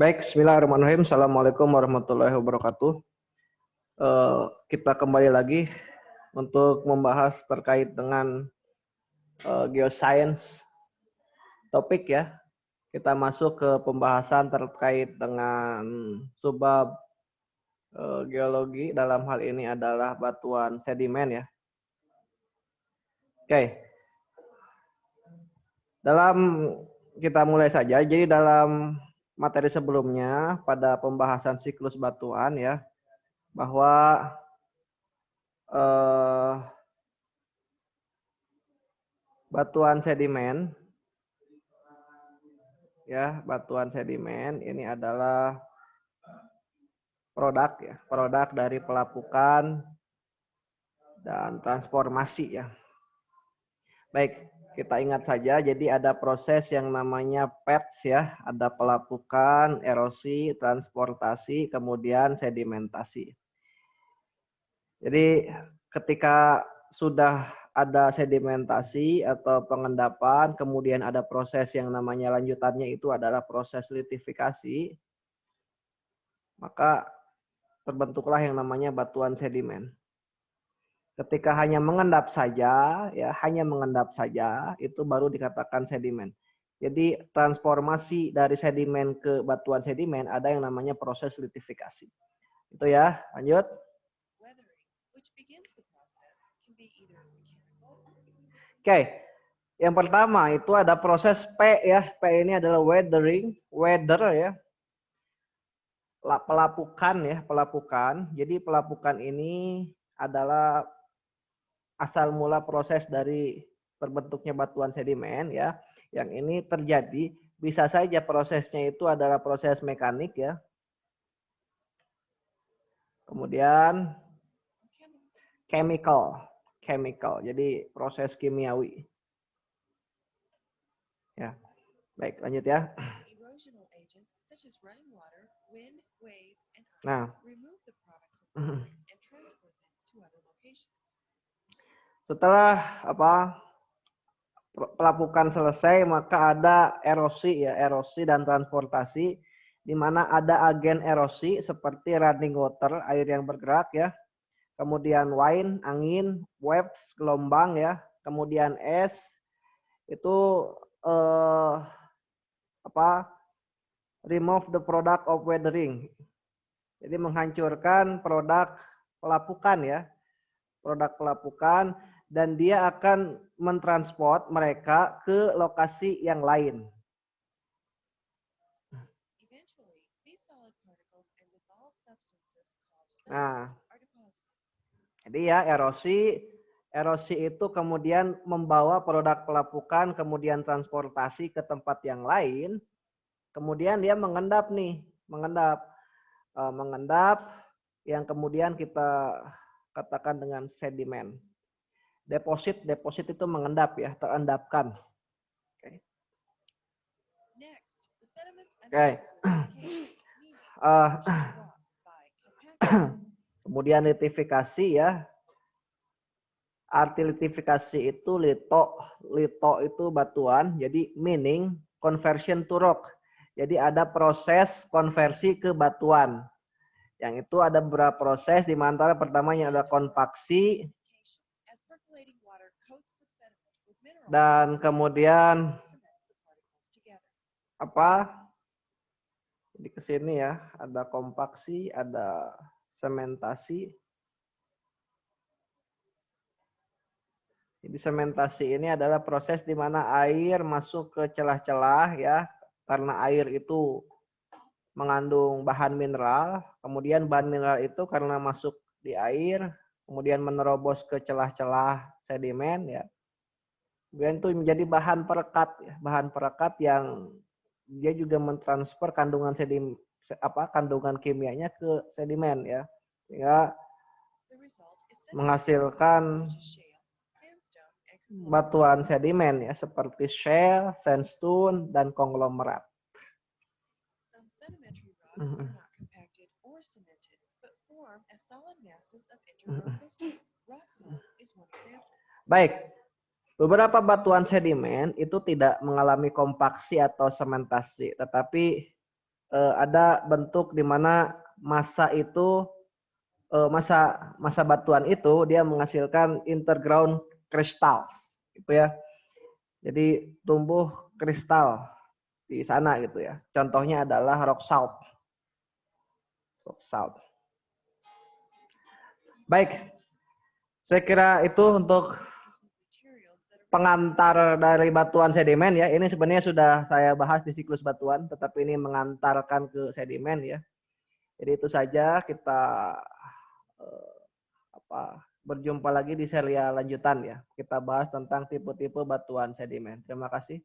Baik, bismillahirrahmanirrahim. Assalamualaikum warahmatullahi wabarakatuh. Kita kembali lagi untuk membahas terkait dengan geoscience topik ya. Kita masuk ke pembahasan terkait dengan subbab geologi, dalam hal ini adalah batuan sedimen ya. Oke. Kita mulai saja. Jadi dalam materi sebelumnya pada pembahasan siklus batuan ya, bahwa batuan sedimen ya, batuan sedimen ini adalah produk dari pelapukan dan transformasi ya. Baik, kita ingat saja, jadi ada proses yang namanya PETS ya, ada pelapukan, erosi, transportasi, kemudian sedimentasi. Jadi ketika sudah ada sedimentasi atau pengendapan, kemudian ada proses yang namanya lanjutannya itu adalah proses litifikasi, maka terbentuklah yang namanya batuan sedimen. Ketika hanya mengendap saja, ya hanya mengendap saja, itu baru dikatakan sedimen. Jadi transformasi dari sedimen ke batuan sedimen ada yang namanya proses litifikasi. Itu ya, lanjut. Oke, yang pertama itu ada proses P ya. P ini adalah weathering, weather ya. Pelapukan ya, pelapukan. Jadi pelapukan ini adalah asal mula proses dari terbentuknya batuan sedimen ya. Yang ini terjadi bisa saja prosesnya itu adalah proses mekanik ya. Kemudian chemical. Jadi proses kimiawi. Ya. Baik, lanjut ya. Nah. Setelah pelapukan selesai, maka ada erosi ya, erosi dan transportasi, di mana ada agen erosi seperti running water, air yang bergerak ya, kemudian wind, angin, waves, gelombang ya, kemudian es, itu remove the product of weathering. Jadi menghancurkan produk pelapukan ya, produk pelapukan, dan dia akan mentransport mereka ke lokasi yang lain. Nah, jadi ya erosi itu kemudian membawa produk pelapukan, kemudian transportasi ke tempat yang lain, kemudian dia mengendap yang kemudian kita katakan dengan sedimen. Deposit itu mengendap ya, terendapkan. Oke. Kemudian litifikasi ya. Arti litifikasi itu lito itu batuan, jadi meaning conversion to rock. Jadi ada proses konversi ke batuan. Yang itu ada beberapa proses, di antara pertamanya ada kompaksi, dan kemudian di kesini ya, ada kompaksi, ada sementasi. Jadi sementasi ini adalah proses di mana air masuk ke celah-celah ya, karena air itu mengandung bahan mineral, kemudian bahan mineral itu karena masuk di air, kemudian menerobos ke celah-celah sedimen ya. Kemudian itu menjadi bahan perekat ya, bahan perekat yang dia juga mentransfer kandungan kandungan kimianya ke sedimen ya. Sehingga menghasilkan batuan sedimen ya, seperti shale, sandstone, dan konglomerat. Baik, beberapa batuan sedimen itu tidak mengalami kompaksi atau sementasi, tetapi ada bentuk di mana massa itu massa batuan itu dia menghasilkan interground crystals gitu ya. Jadi tumbuh kristal di sana gitu ya. Contohnya adalah rock salt. Rock salt. Baik. Saya kira itu untuk pengantar dari batuan sedimen ya. Ini sebenarnya sudah saya bahas di siklus batuan, tetapi ini mengantarkan ke sedimen ya. Jadi itu saja, kita berjumpa lagi di serial lanjutan ya. Kita bahas tentang tipe-tipe batuan sedimen. Terima kasih.